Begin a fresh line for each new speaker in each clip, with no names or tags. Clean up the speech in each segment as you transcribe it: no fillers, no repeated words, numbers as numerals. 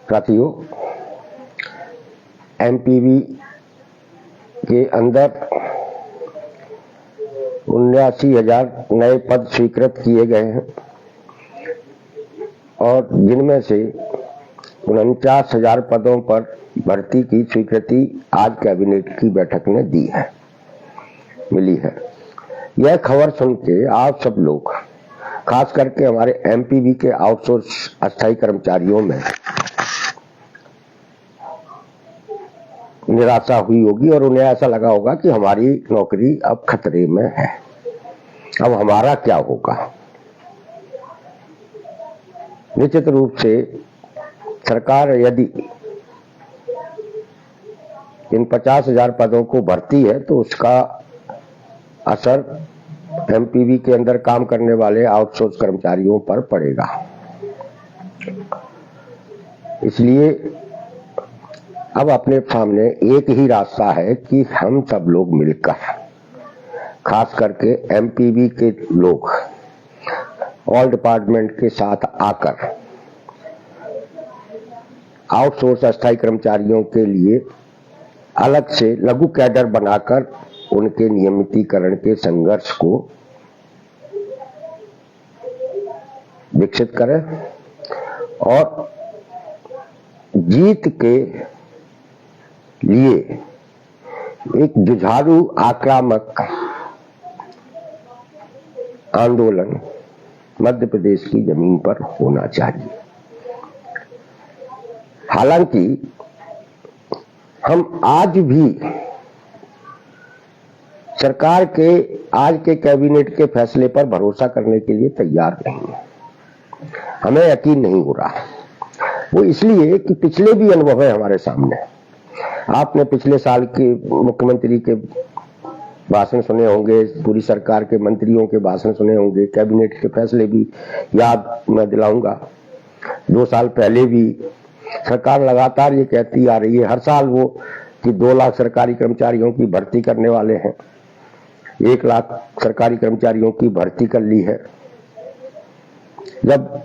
साथियों, एमपीवी के अंदर 79,000 नए पद स्वीकृत किए गए हैं और जिनमें से 49,000 पदों पर भर्ती की स्वीकृति आज कैबिनेट की बैठक ने मिली है। यह खबर सुन के आप सब लोग, खास करके हमारे एमपीवी के आउटसोर्स अस्थायी कर्मचारियों में निराशा हुई होगी और उन्हें ऐसा लगा होगा कि हमारी नौकरी अब खतरे में है, अब हमारा क्या होगा। निश्चित रूप से सरकार यदि इन 50,000 पदों को भरती है तो उसका असर एमपीवी के अंदर काम करने वाले आउटसोर्स कर्मचारियों पर पड़ेगा। इसलिए अब अपने सामने एक ही रास्ता है कि हम सब लोग मिलकर, खास करके एमपीवी के लोग ऑल डिपार्टमेंट के साथ आकर आउटसोर्स अस्थायी कर्मचारियों के लिए अलग से लघु कैडर बनाकर उनके नियमितीकरण के संघर्ष को विकसित करें और जीत के लिए एक जुझारू आक्रामक आंदोलन मध्य प्रदेश की जमीन पर होना चाहिए। हालांकि हम आज भी सरकार के आज के कैबिनेट के फैसले पर भरोसा करने के लिए तैयार नहीं है। हमें यकीन नहीं हो रहा। वो इसलिए कि पिछले भी अनुभव है हमारे सामने। आपने पिछले साल के मुख्यमंत्री के भाषण सुने होंगे, पूरी सरकार के मंत्रियों के भाषण सुने होंगे, कैबिनेट के फैसले भी याद मैं दिलाऊंगा। 2 साल पहले भी सरकार लगातार ये कहती आ रही है, हर साल वो, कि 2 लाख सरकारी कर्मचारियों की भर्ती करने वाले हैं। 1 लाख सरकारी कर्मचारियों की भर्ती कर ली है। जब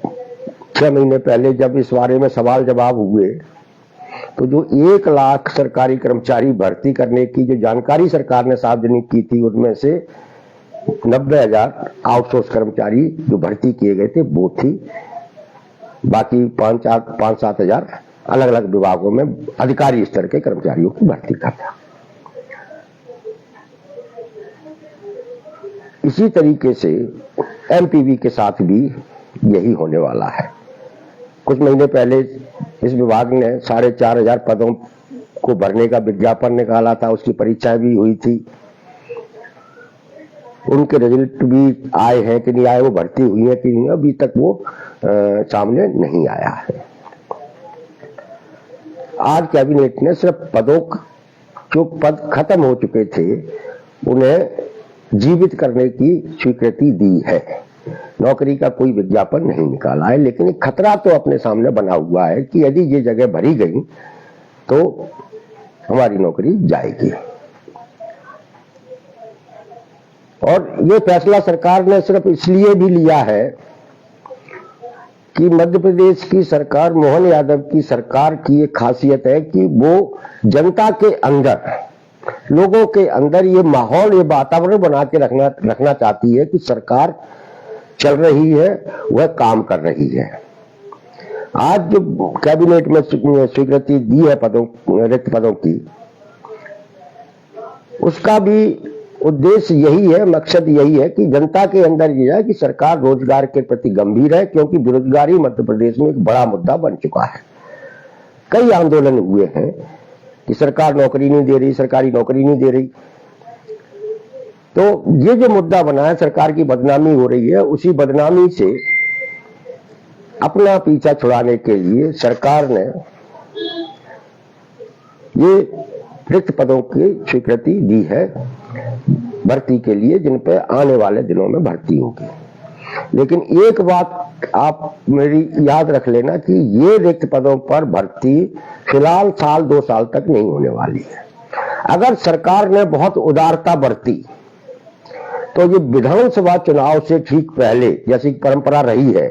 6 महीने पहले जब इस बारे में सवाल जवाब हुए तो जो 1 लाख सरकारी कर्मचारी भर्ती करने की जो जानकारी सरकार ने सार्वजनिक की थी, उनमें से 90,000 आउटसोर्स कर्मचारी जो भर्ती किए गए थे वो थी। बाकी 5-7 हजार अलग अलग विभागों में अधिकारी स्तर के कर्मचारियों की भर्ती का था। इसी तरीके से एमपीवी के साथ भी यही होने वाला है। कुछ महीने पहले इस विभाग ने 4,500 पदों को भरने का विज्ञापन निकाला था, उसकी परीक्षा भी हुई थी। उनके रिजल्ट भी आए हैं कि नहीं आए, वो भर्ती हुई है कि नहीं, अभी तक वो सामने नहीं आया है। आज कैबिनेट ने सिर्फ पदों, जो पद खत्म हो चुके थे, उन्हें जीवित करने की स्वीकृति दी है। नौकरी का कोई विज्ञापन नहीं निकाला है, लेकिन एक खतरा तो अपने सामने बना हुआ है कि यदि ये जगह भरी गई तो हमारी नौकरी जाएगी। और ये फैसला सरकार ने सिर्फ इसलिए भी लिया है कि मध्य प्रदेश की सरकार, मोहन यादव की सरकार की एक खासियत है कि वो जनता के अंदर, लोगों के अंदर ये माहौल, ये वातावरण बना के रखना चाहती है कि सरकार चल रही है, वह काम कर रही है। आज जो कैबिनेट में स्वीकृति दी है रिक्त पदों की, उसका भी उद्देश्य यही है, मकसद यही है कि जनता के अंदर ये है कि सरकार रोजगार के प्रति गंभीर है, क्योंकि बेरोजगारी मध्य प्रदेश में एक बड़ा मुद्दा बन चुका है। कई आंदोलन हुए हैं कि सरकार नौकरी नहीं दे रही, सरकारी नौकरी नहीं दे रही। तो ये जो मुद्दा बना है, सरकार की बदनामी हो रही है, उसी बदनामी से अपना पीछा छुड़ाने के लिए सरकार ने ये रिक्त पदों की स्वीकृति दी है भर्ती के लिए, जिन पे आने वाले दिनों में भर्ती होगी। लेकिन एक बात आप मेरी याद रख लेना कि ये रिक्त पदों पर भर्ती फिलहाल 1-2 साल तक नहीं होने वाली है। अगर सरकार ने बहुत उदारता बरती तो ये विधानसभा चुनाव से ठीक पहले, जैसी परंपरा रही है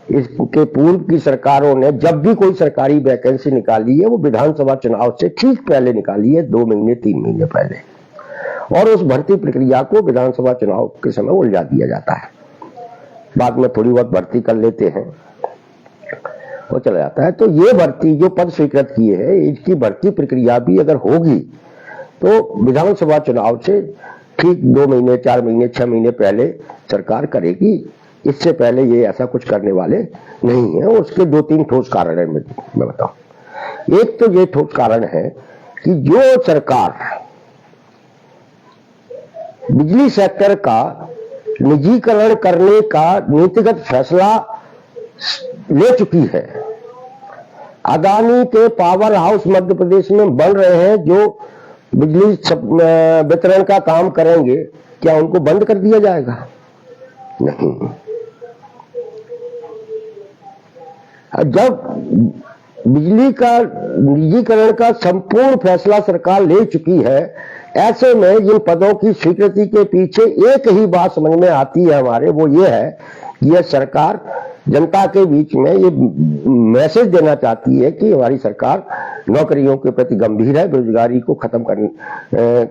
इसके पूर्व की सरकारों ने जब भी कोई सरकारी वैकेंसी निकाली है वो विधानसभा चुनाव से ठीक पहले निकाली है, 2 महीने 3 महीने पहले, और उस भर्ती प्रक्रिया को विधानसभा चुनाव के समय उलझा दिया जाता है। बाद में थोड़ी बहुत भर्ती कर लेते हैं, वो चला जाता है। तो ये भर्ती जो पद स्वीकृत किए हैं, इसकी भर्ती प्रक्रिया भी अगर होगी तो विधानसभा चुनाव से ठीक 2 महीने 4 महीने 6 महीने पहले सरकार करेगी। इससे पहले ये ऐसा कुछ करने वाले नहीं है। उसके 2-3 ठोस कारण है, मैं बताऊं। एक तो ये ठोस कारण है कि जो सरकार बिजली सेक्टर का निजीकरण करने का नीतिगत फैसला ले चुकी है, अदानी के पावर हाउस मध्य प्रदेश में बन रहे हैं जो बिजली वितरण का काम करेंगे, क्या उनको बंद कर दिया जाएगा? नहीं। जब बिजली का निजीकरण का संपूर्ण फैसला सरकार ले चुकी है, ऐसे में इन पदों की स्वीकृति के पीछे एक ही बात समझ में आती है हमारे, वो ये है कि यह सरकार जनता के बीच में ये मैसेज देना चाहती है कि हमारी सरकार नौकरियों के प्रति गंभीर है, बेरोजगारी को खत्म करने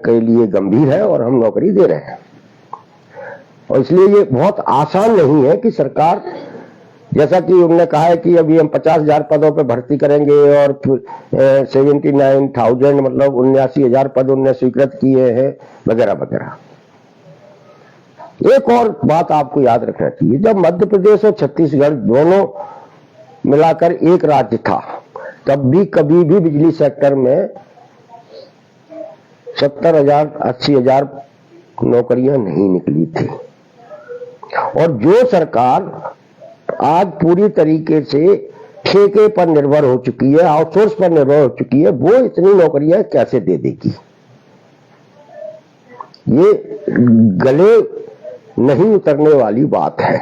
के लिए गंभीर है और हम नौकरी दे रहे हैं। और इसलिए ये बहुत आसान नहीं है कि सरकार, जैसा कि उन्होंने कहा है कि अभी हम 50,000 पदों पर भर्ती करेंगे और 79,000 मतलब 79,000 पद उन्होंने स्वीकृत किए हैं वगैरह वगैरह। एक और बात आपको याद रखना चाहिए, जब मध्य प्रदेश और छत्तीसगढ़ दोनों मिलाकर एक राज्य था, तब भी कभी भी बिजली सेक्टर में 70,000 80,000 नौकरियां नहीं निकली थी। और जो सरकार आज पूरी तरीके से ठेके पर निर्भर हो चुकी है, आउटसोर्स पर निर्भर हो चुकी है, वो इतनी नौकरियां कैसे दे देगी? ये गले नहीं उतरने वाली बात है।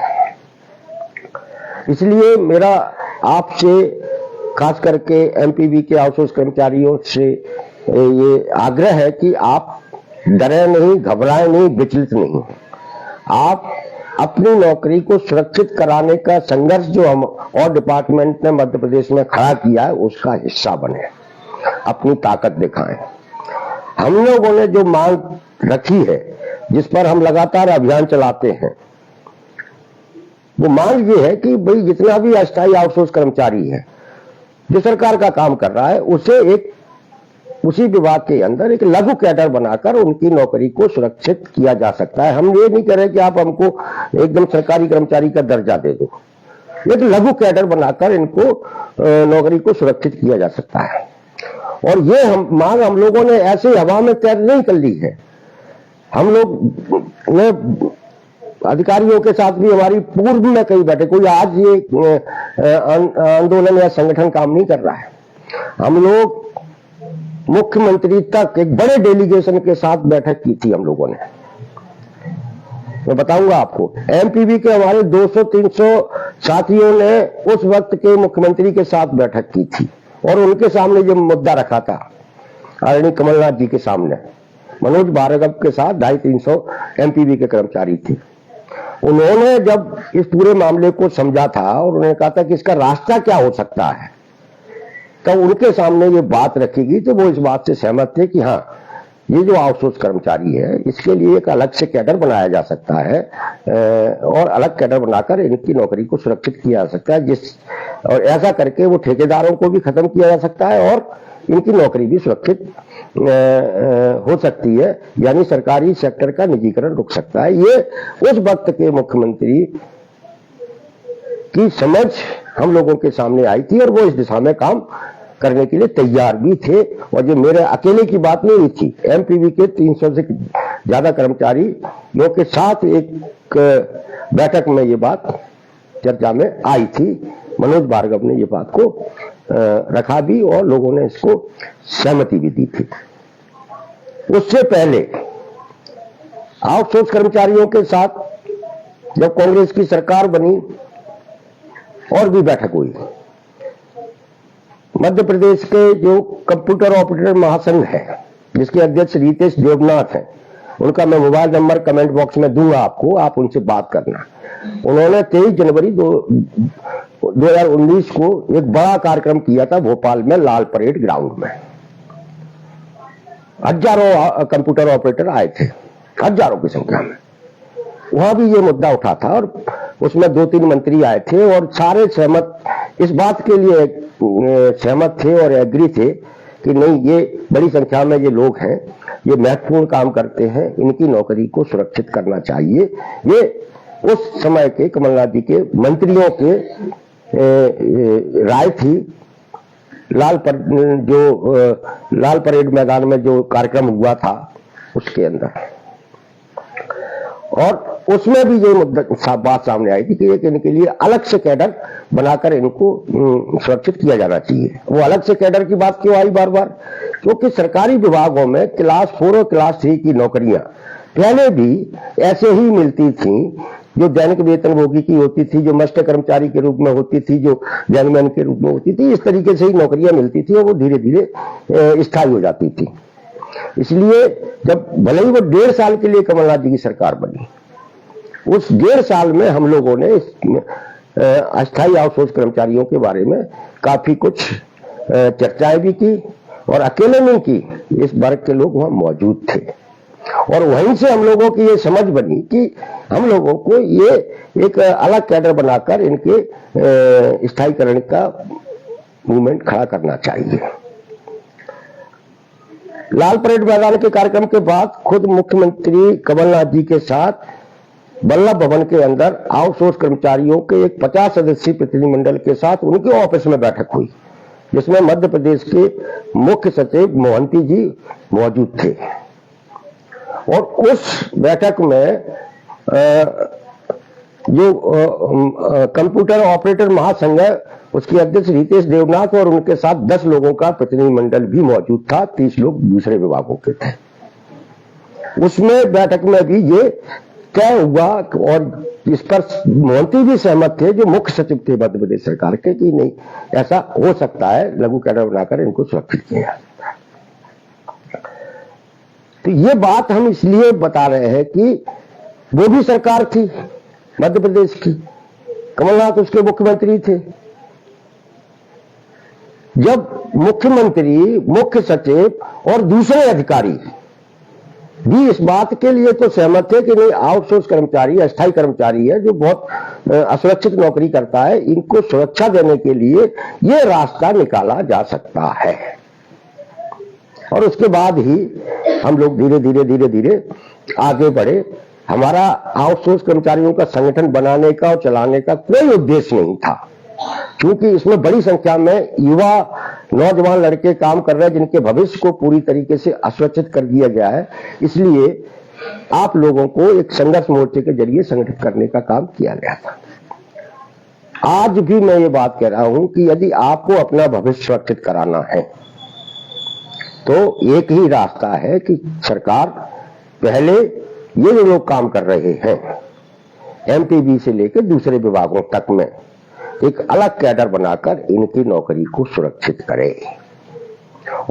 इसलिए मेरा आपसे, खास करके एमपीवी के आउटसोर्स कर्मचारियों से ये आग्रह है कि आप डरे नहीं, घबराएं नहीं, विचलित नहीं। आप अपनी नौकरी को सुरक्षित कराने का संघर्ष जो हम और डिपार्टमेंट ने मध्य प्रदेश में खड़ा किया है, उसका हिस्सा बने, अपनी ताकत दिखाएं। हम लोगों ने जो मांग रखी है, जिस पर हम लगातार अभियान चलाते हैं, वो मांग ये है कि भाई जितना भी अस्थायी आउटसोर्स कर्मचारी है जो सरकार का काम कर रहा है, उसे एक उसी विभाग के अंदर एक लघु कैडर बनाकर उनकी नौकरी को सुरक्षित किया जा सकता है। हम ये नहीं कह रहे कि आप हमको एकदम सरकारी कर्मचारी का दर्जा दे दो, एक लघु कैडर बनाकर इनको नौकरी को सुरक्षित किया जा सकता है। और ये मांग हम लोगों ने ऐसे हवा में तय नहीं कर ली है। हम लोग ने अधिकारियों के साथ भी हमारी पूर्व में कई बैठे, कोई आज ये आंदोलन या संगठन काम नहीं कर रहा है। हम लोग मुख्यमंत्री तक एक बड़े डेलीगेशन के साथ बैठक की थी हम लोगों ने। मैं बताऊंगा आपको, एमपीवी के हमारे 200-300 साथियों ने उस वक्त के मुख्यमंत्री के साथ बैठक की थी और उनके सामने जो मुद्दा रखा था, आदरणीय कमलनाथ जी के सामने, मनोज भार्गव के साथ 250-300 एमपीवी के कर्मचारी थे। उन्होंने जब इस पूरे मामले को समझा था और उन्होंने कहा था कि इसका रास्ता क्या हो सकता है, तो उनके सामने ये बात रखी गई, तो वो इस बात से सहमत थे कि हाँ, ये जो आउटसोर्स कर्मचारी है इसके लिए एक अलग से कैडर बनाया जा सकता है और अलग कैडर बनाकर इनकी नौकरी को सुरक्षित किया जा सकता है, और ऐसा करके वो ठेकेदारों को भी खत्म किया जा सकता है और इनकी नौकरी भी सुरक्षित हो सकती है, यानी सरकारी सेक्टर का निजीकरण रुक सकता है। ये उस वक्त के मुख्यमंत्री की समझ हम लोगों के सामने आई थी और वो इस दिशा में काम करने के लिए तैयार भी थे। और ये मेरे अकेले की बात नहीं थी, एमपीवी के 300 से ज्यादा कर्मचारियों के साथ एक बैठक में ये बात चर्चा में आई थी। मनोज भार्गव ने ये बात को रखा भी और लोगों ने इसको सहमति भी दी थी। उससे पहले आउटसोर्स कर्मचारियों के साथ जब कांग्रेस की सरकार बनी और भी बैठक हुई। मध्य प्रदेश के जो कंप्यूटर ऑपरेटर महासंघ है, जिसके अध्यक्ष रितेश देवनाथ हैं, उनका मैं मोबाइल नंबर कमेंट बॉक्स में दूंगा आपको, आप उनसे बात करना। उन्होंने 23 जनवरी 2019 को एक बड़ा कार्यक्रम किया था भोपाल में लाल परेड ग्राउंड में। हजारों कंप्यूटर ऑपरेटर आए थे, हजारों की संख्या में। वहां भी ये मुद्दा उठा था और उसमें 2-3 मंत्री आए थे और सारे सहमत इस बात के लिए सहमत थे और एग्री थे कि नहीं, ये बड़ी संख्या में ये लोग हैं, ये महत्वपूर्ण काम करते हैं, इनकी नौकरी को सुरक्षित करना चाहिए। ये उस समय के कमलनाथ जी के मंत्रियों के राय थी। लाल परेड मैदान में जो कार्यक्रम हुआ था उसके अंदर, और उसमें भी ये मुद्दा बात सामने आई थी कि इनके लिए अलग से कैडर बनाकर इनको सुरक्षित किया जाना चाहिए। वो अलग से कैडर की बात क्यों आई बार बार? क्योंकि सरकारी विभागों में क्लास 4 और क्लास 3 की नौकरियां पहले भी ऐसे ही मिलती थी, जो दैनिक वेतनभोगी की होती थी, जो मस्ट कर्मचारी के रूप में होती थी, जो जैनमैन के रूप में होती थी। इस तरीके से ही नौकरियां मिलती थी और वो धीरे धीरे स्थायी हो जाती थी। इसलिए जब भले ही वो 1.5 साल के लिए कमलनाथ जी की सरकार बनी, उस 1.5 साल में हम लोगों ने अस्थायी आउटसोर्स कर्मचारियों के बारे में काफी कुछ चर्चाएं भी की, और अकेले नहीं की, इस वर्ग के लोग वहां मौजूद थे। और वहीं से हम लोगों की ये समझ बनी कि हम लोगों को ये एक अलग कैडर बनाकर इनके स्थायीकरण का मूवमेंट खड़ा करना चाहिए। लाल परेड मैदान के कार्यक्रम के बाद खुद मुख्यमंत्री कमलनाथ जी के साथ वल्लभ भवन के अंदर आउटसोर्स कर्मचारियों के एक 50 सदस्यीय प्रतिनिधिमंडल के साथ उनके ऑफिस में बैठक हुई, जिसमें मध्य प्रदेश के मुख्य सचिव मोहंती जी मौजूद थे। और उस बैठक में जो कंप्यूटर ऑपरेटर महासंघ है, उसके अध्यक्ष रितेश देवनाथ और उनके साथ 10 लोगों का प्रतिनिधिमंडल भी मौजूद था। 30 लोग दूसरे विभागों के थे। उसमें बैठक में भी ये तय हुआ और इस पर मोहंती भी सहमत थे, जो मुख्य सचिव थे मध्य प्रदेश सरकार के, कि नहीं, ऐसा हो सकता है, लघु कैडर बनाकर इनको सुरक्षित किया जा सकता है। तो ये बात हम इसलिए बता रहे हैं कि वो भी सरकार थी मध्य प्रदेश की, कमलनाथ उसके मुख्यमंत्री थे। जब मुख्यमंत्री, मुख्य सचिव और दूसरे अधिकारी भी इस बात के लिए तो सहमत थे कि नहीं, आउटसोर्स कर्मचारी, अस्थायी कर्मचारी है जो बहुत असुरक्षित नौकरी करता है, इनको सुरक्षा देने के लिए ये रास्ता निकाला जा सकता है। और उसके बाद ही हम लोग धीरे धीरे आगे बढ़े। हमारा आउटसोर्स कर्मचारियों का संगठन बनाने का और चलाने का कोई उद्देश्य नहीं था, क्योंकि इसमें बड़ी संख्या में युवा नौजवान लड़के काम कर रहे हैं, जिनके भविष्य को पूरी तरीके से असुरक्षित कर दिया गया है। इसलिए आप लोगों को एक संघर्ष मोर्चे के जरिए संगठित करने का काम किया गया था। आज भी मैं ये बात कह रहा हूं कि यदि आपको अपना भविष्य सुरक्षित कराना है तो एक ही रास्ता है कि सरकार पहले ये जो लोग काम कर रहे हैं एमपीबी से लेकर दूसरे विभागों तक में एक अलग कैडर बनाकर इनकी नौकरी को सुरक्षित करे।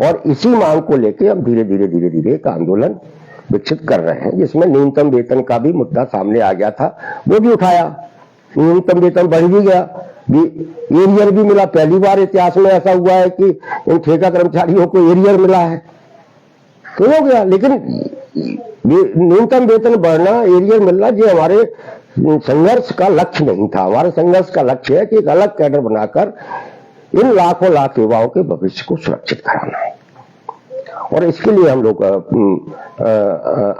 और इसी मांग को लेकर हम धीरे धीरे एक आंदोलन विकसित कर रहे हैं, जिसमें न्यूनतम वेतन का भी मुद्दा सामने आ गया था, वो भी उठाया। न्यूनतम वेतन बढ़ भी गया, एरियर भी मिला। पहली बार इतिहास में ऐसा हुआ है कि इन ठेका कर्मचारियों को एरियर मिला है, तो हो गया। लेकिन न्यूनतम वेतन बढ़ना, एरियर मिलना, ये हमारे संघर्ष का लक्ष्य नहीं था। हमारे संघर्ष का लक्ष्य है कि एक अलग कैडर बनाकर इन लाखों लाख युवाओं के भविष्य को सुरक्षित कराना है। और इसके लिए हम लोग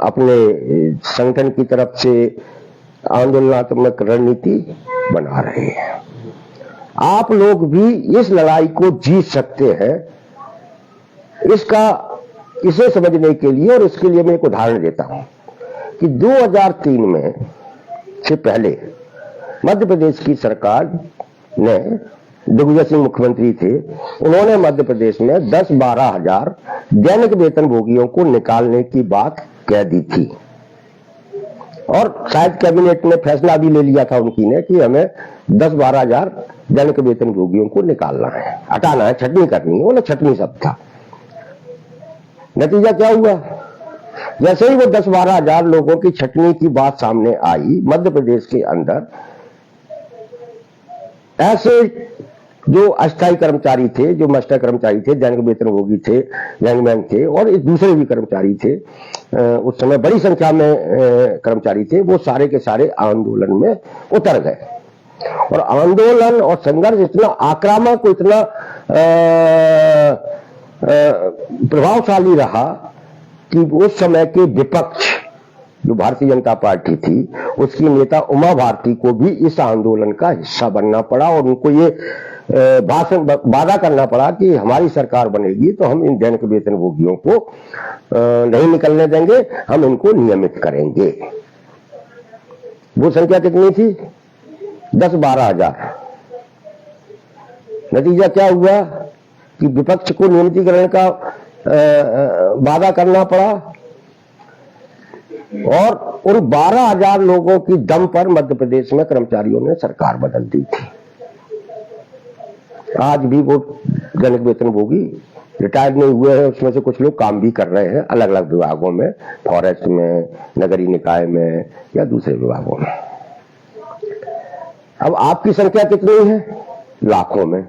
अपने संगठन की तरफ से आंदोलनात्मक रणनीति बना रहे हैं। आप लोग भी इस लड़ाई को जीत सकते हैं, इसे समझने के लिए। और इसके लिए मैं एक उदाहरण देता हूं कि 2003 में से पहले मध्य प्रदेश की सरकार ने, दिग्विजय सिंह मुख्यमंत्री थे, उन्होंने मध्य प्रदेश में 10-12 हजार दैनिक वेतनभोगियों को निकालने की बात कह दी थी। और शायद कैबिनेट ने फैसला भी ले लिया था उनकी ने कि हमें 10-12 हजार दैनिक वेतनभोगियों को निकालना है, हटाना है, छटनी करनी है। बोले छटनी सब था। नतीजा क्या हुआ? जैसे ही वो 10-12 हजार लोगों की छटनी की बात सामने आई मध्य प्रदेश के अंदर, ऐसे जो अस्थायी कर्मचारी थे, जो मास्टर कर्मचारी थे, दैनिक वेतनभोगी थे, गैंगमैन थे और दूसरे भी कर्मचारी थे, उस समय बड़ी संख्या में कर्मचारी थे, वो सारे के सारे आंदोलन में उतर गए। और आंदोलन और संघर्ष इतना आक्रामक, इतना प्रभावशाली रहा कि उस समय के विपक्ष जो भारतीय जनता पार्टी थी, उसकी नेता उमा भारती को भी इस आंदोलन का हिस्सा बनना पड़ा और उनको ये भाषण वादा करना पड़ा कि हमारी सरकार बनेगी तो हम इन दैनिक वेतनभोगियों को नहीं निकलने देंगे, हम इनको नियमित करेंगे। वो संख्या कितनी थी? 10-12 हजार। नतीजा क्या हुआ कि विपक्ष को नियमितीकरण का वादा करना पड़ा और उन 12,000 लोगों की दम पर मध्य प्रदेश में कर्मचारियों ने सरकार बदल दी थी। आज भी वो दैनिक वेतनभोगी रिटायर नहीं हुए हैं, उसमें से कुछ लोग काम भी कर रहे हैं अलग अलग विभागों में, फॉरेस्ट में, नगरीय निकाय में या दूसरे विभागों में। अब आपकी संख्या कितनी है? लाखों में।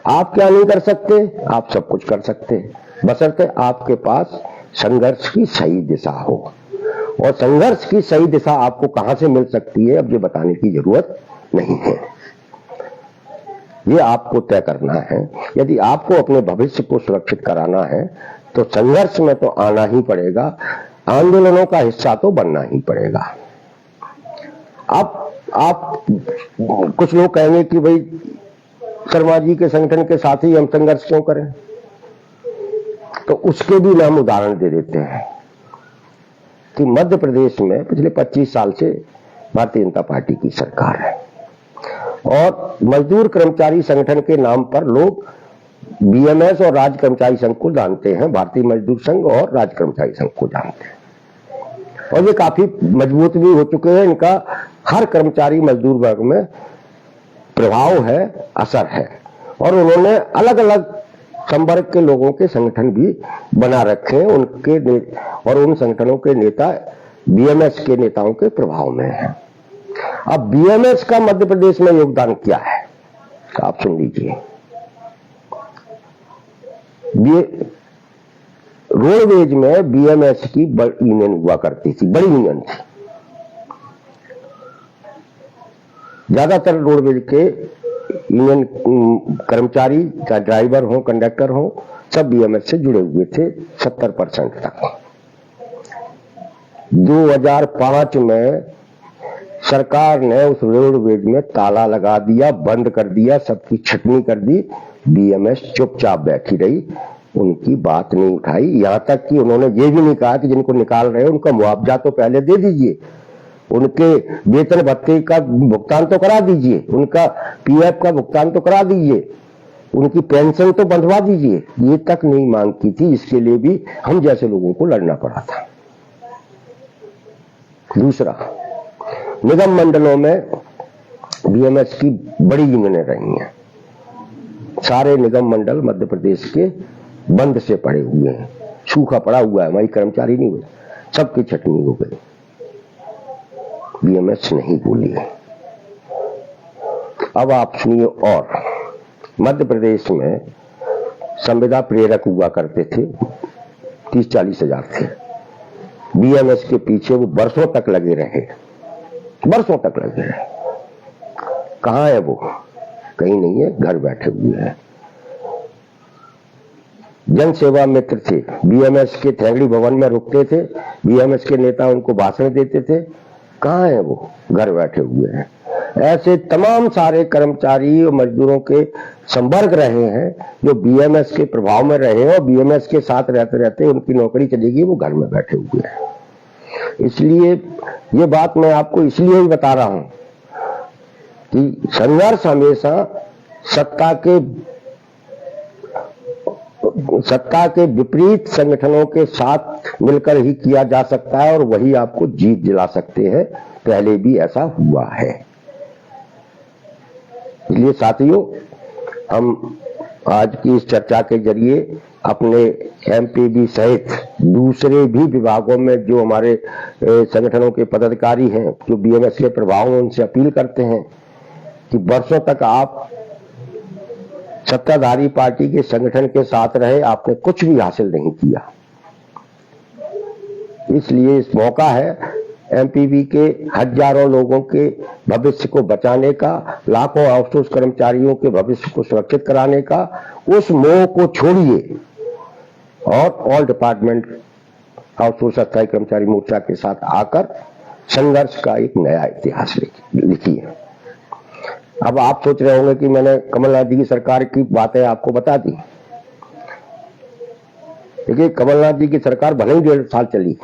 आप क्या नहीं कर सकते? आप सब कुछ कर सकते, बशर्ते आपके पास संघर्ष की सही दिशा हो। और संघर्ष की सही दिशा आपको कहां से मिल सकती है, अब ये बताने की जरूरत नहीं है, ये आपको तय करना है। यदि आपको अपने भविष्य को सुरक्षित कराना है तो संघर्ष में तो आना ही पड़ेगा, आंदोलनों का हिस्सा तो बनना ही पड़ेगा। अब आप कुछ लोग कहेंगे कि भाई शर्मा जी के संगठन के साथ ही हम संघर्ष क्यों करें, तो उसके भी हम उदाहरण दे देते हैं कि मध्य प्रदेश में पिछले 25 साल से भारतीय जनता पार्टी की सरकार है और मजदूर कर्मचारी संगठन के नाम पर लोग बीएमएस और राज्य कर्मचारी संघ को जानते हैं, भारतीय मजदूर संघ और राज्य कर्मचारी संघ को जानते हैं और ये काफी मजबूत भी हो चुके हैं। इनका हर कर्मचारी मजदूर वर्ग में प्रभाव है, असर है और उन्होंने अलग अलग संवर्ग के लोगों के संगठन भी बना रखे हैं, उनके और उन संगठनों के नेता बीएमएस के नेताओं के प्रभाव में हैं। अब बीएमएस का मध्य प्रदेश में योगदान क्या है, आप सुन लीजिए। रोडवेज में बीएमएस की यूनियन हुआ करती थी, बड़ी यूनियन थी। ज्यादातर रोडवेज के यूनियन कर्मचारी, चाहे ड्राइवर हो, कंडक्टर हो, सब बीएमएस से जुड़े हुए थे 70% तक। 2005 में सरकार ने उस रोडवेज में ताला लगा दिया, बंद कर दिया, सबकी छटनी कर दी। बीएमएस चुपचाप बैठी रही, उनकी बात नहीं उठाई। यहां तक कि उन्होंने ये भी नहीं कहा कि जिनको निकाल रहे हैं उनका मुआवजा तो पहले दे दीजिए, उनके वेतन भत्ते का भुगतान तो करा दीजिए, उनका पीएफ का भुगतान तो करा दीजिए, उनकी पेंशन तो बंधवा दीजिए, ये तक नहीं मांग की थी। इसके लिए भी हम जैसे लोगों को लड़ना पड़ा था। दूसरा, निगम मंडलों में बीएमएस की बड़ी यूनियनें रही हैं। सारे निगम मंडल मध्य प्रदेश के बंद से पड़े हुए हैं, सूखा पड़ा हुआ है, वही कर्मचारी नहीं हुए, सबकी छटनी हो गई, बीएमएस नहीं बोली है। अब आप सुनिए, और मध्य प्रदेश में संविदा प्रेरक हुआ करते थे, 30-40 हजार थे। बीएमएस के पीछे वो वर्षों तक लगे रहे, वर्षों तक लगे रहे। कहां है वो? कहीं नहीं है, घर बैठे हुए हैं। जन सेवा मित्र थे, बीएमएस के थैंगड़ी भवन में रुकते थे, बीएमएस के नेता उनको भाषण देते थे। कहां है वो? घर बैठे हुए हैं। ऐसे तमाम सारे कर्मचारी और मजदूरों के संवर्ग रहे हैं जो बीएमएस के प्रभाव में रहे और बीएमएस के साथ रहते रहते उनकी नौकरी चलेगी, वो घर में बैठे हुए हैं। इसलिए ये बात मैं आपको इसलिए ही बता रहा हूं कि संघर्ष हमेशा सत्ता के विपरीत संगठनों के साथ मिलकर ही किया जा सकता है और वही आपको जीत दिला सकते हैं। पहले भी ऐसा हुआ है। इसलिए साथियों, हम आज की इस चर्चा के जरिए अपने एमपीबी सहित दूसरे भी विभागों में जो हमारे संगठनों के पदाधिकारी हैं जो बीएमएस के प्रभाव में, उनसे अपील करते हैं कि वर्षों तक आप सत्ताधारी पार्टी के संगठन के साथ रहे, आपने कुछ भी हासिल नहीं किया। इसलिए इस मौका है एमपीबी के हजारों लोगों के भविष्य को बचाने का, लाखों आउटसोर्स कर्मचारियों के भविष्य को सुरक्षित कराने का। उस मोह को छोड़िए और ऑल डिपार्टमेंट आउटसोर्स अस्थायी कर्मचारी मोर्चा के साथ आकर संघर्ष का एक नया इतिहास लिखिए। अब आप सोच रहे होंगे कि मैंने कमलनाथ जी की सरकार की बातें आपको बता दी। देखिए, कमलनाथ जी की सरकार भले ही 1.5 साल चली,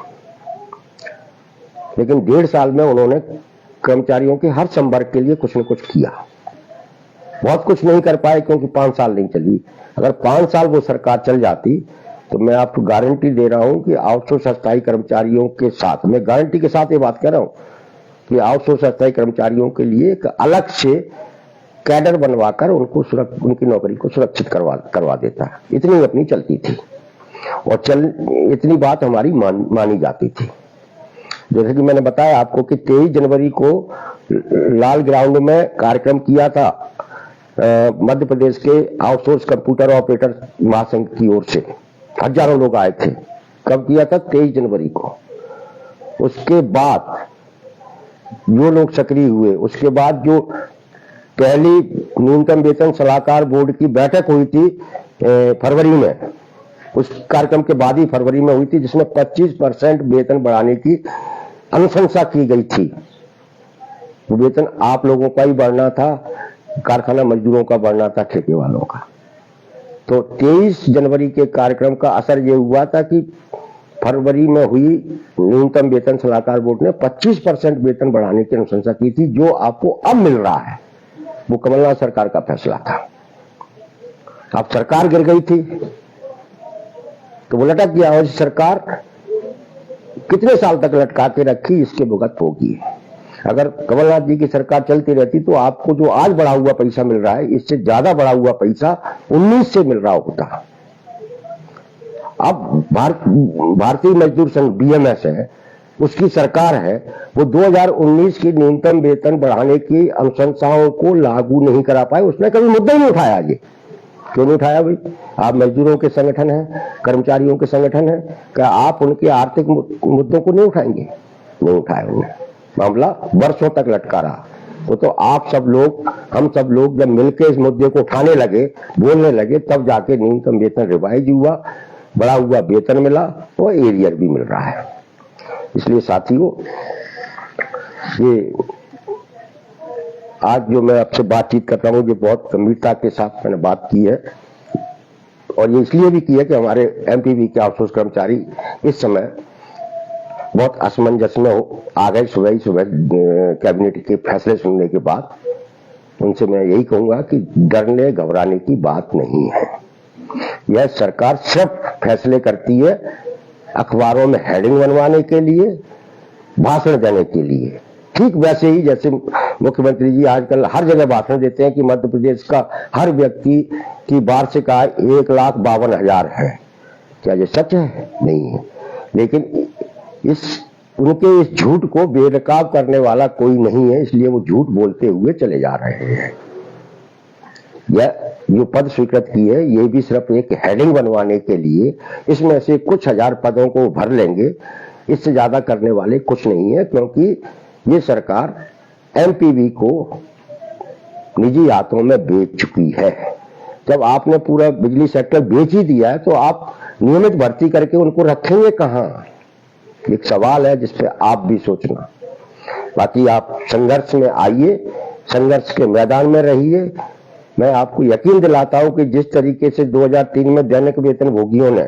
लेकिन 1.5 साल में उन्होंने कर्मचारियों के हर संवर्ग के लिए कुछ न कुछ किया। बहुत कुछ नहीं कर पाए क्योंकि 5 साल नहीं चली। अगर 5 साल वो सरकार चल जाती तो मैं आपको गारंटी दे रहा हूं कि आउटसोर्स अस्थायी कर्मचारियों के साथ, मैं गारंटी के साथ ये बात कह रहा हूं कि आउटसोर्स अस्थायी कर्मचारियों के लिए एक अलग से कैडर बनवाकर उनको उनकी नौकरी को सुरक्षित करवा देता। इतनी अपनी चलती थी और इतनी बात हमारी मानी जाती थी। जैसे कि मैंने बताया आपको कि 23 जनवरी को लाल ग्राउंड में कार्यक्रम किया था मध्य प्रदेश के आउटसोर्स कंप्यूटर ऑपरेटर महासंघ की ओर से। हजारों लोग आए थे। कब किया था? 23 जनवरी को। उसके बाद जो लोग सक्रिय हुए, उसके बाद जो पहली न्यूनतम वेतन सलाहकार बोर्ड की बैठक हुई थी फरवरी में, उस कार्यक्रम के बाद ही फरवरी में हुई थी, जिसमें 25% वेतन बढ़ाने की अनुशंसा की गई थी। वेतन आप लोगों का ही बढ़ना था, कारखाना मजदूरों का बढ़ना था, ठेके वालों का। तो 23 जनवरी के कार्यक्रम का असर यह हुआ था कि फरवरी में हुई न्यूनतम वेतन सलाहकार बोर्ड ने 25% वेतन बढ़ाने की अनुशंसा की थी। जो आपको अब मिल रहा है वो कमलनाथ सरकार का फैसला था। अब सरकार गिर गई थी तो वो लटक गया, और सरकार कितने साल तक लटका के रखी इसके भुगत होगी। अगर कमलनाथ जी की सरकार चलती रहती तो आपको जो आज बढ़ा हुआ पैसा मिल रहा है, इससे ज्यादा बढ़ा हुआ पैसा 19 से मिल रहा होता। अब भारतीय मजदूर संघ बीएमएस है, उसकी सरकार है, वो 2019 की न्यूनतम वेतन बढ़ाने की अनुशंसाओं को लागू नहीं करा पाए। उसने कभी मुद्दा ही नहीं उठाया। ये क्यों नहीं उठाया भाई? आप मजदूरों के संगठन हैं, कर्मचारियों के संगठन हैं, क्या आप उनके आर्थिक मुद्दों को नहीं उठाएंगे? नहीं उठाया उन्होंने। मामला वर्षों तक लटका रहा। वो तो आप सब लोग, हम सब लोग जब मिलकर इस मुद्दे को उठाने लगे, बोलने लगे, तब जाके न्यूनतम वेतन रिवाइज हुआ, बढ़ा हुआ वेतन मिला और एरियर भी मिल रहा है। इसलिए साथियों, ये आज जो मैं आपसे बातचीत कर रहा हूँ, ये बहुत गंभीरता के साथ मैंने बात की है, और ये इसलिए भी की है कि हमारे एमपीबी के आउटसोर्स कर्मचारी इस समय बहुत असमंजस में आ गए। सुबह कैबिनेट के फैसले सुनने के बाद उनसे मैं यही कहूंगा कि डरने घबराने की बात नहीं है। यह सरकार सिर्फ फैसले करती है अखबारों में हेडिंग बनवाने के लिए, भाषण देने के लिए। ठीक वैसे ही जैसे मुख्यमंत्री जी आजकल हर जगह भाषण देते हैं कि मध्य प्रदेश का हर व्यक्ति की वार्षिक आय 1,52,000 है। क्या ये सच है? नहीं है। लेकिन उनके इस झूठ को बेनकाब करने वाला कोई नहीं है, इसलिए वो झूठ बोलते हुए चले जा रहे हैं। यह जो पद स्वीकृत की है, ये भी सिर्फ एक हेडिंग बनवाने के लिए, इसमें से कुछ हजार पदों को भर लेंगे, इससे ज्यादा करने वाले कुछ नहीं है। क्योंकि ये सरकार एमपीबी को निजी हाथों में बेच चुकी है। जब आपने पूरा बिजली सेक्टर बेच ही दिया है तो आप नियमित भर्ती करके उनको रखेंगे कहां? एक सवाल है जिस पे आप भी सोचना। बाकी आप संघर्ष में आइए, संघर्ष के मैदान में रहिए। मैं आपको यकीन दिलाता हूं कि जिस तरीके से 2003 में दैनिक वेतन भोगियों ने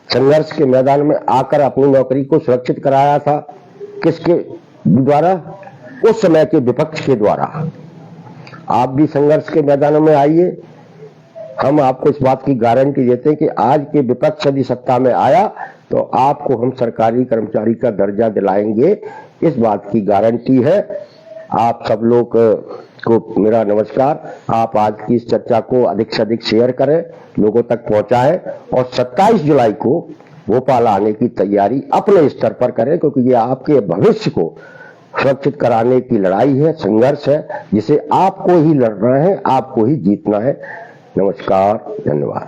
संघर्ष के मैदान में आकर अपनी नौकरी को सुरक्षित कराया था, किसके द्वारा? उस समय के विपक्ष के द्वारा। आप भी संघर्ष के मैदानों में आइए। हम आपको इस बात की गारंटी देते हैं कि आज के विपक्ष यदि सत्ता में आया तो आपको हम सरकारी कर्मचारी का दर्जा दिलाएंगे। इस बात की गारंटी है। आप सब लोग को मेरा नमस्कार। आप आज की इस चर्चा को अधिक से अधिक शेयर करें, लोगों तक पहुंचाएं और 27 जुलाई को भोपाल आने की तैयारी अपने स्तर पर करें, क्योंकि ये आपके भविष्य को सुरक्षित कराने की लड़ाई है, संघर्ष है, जिसे आपको ही लड़ना है, आपको ही जीतना है। नमस्कार, धन्यवाद।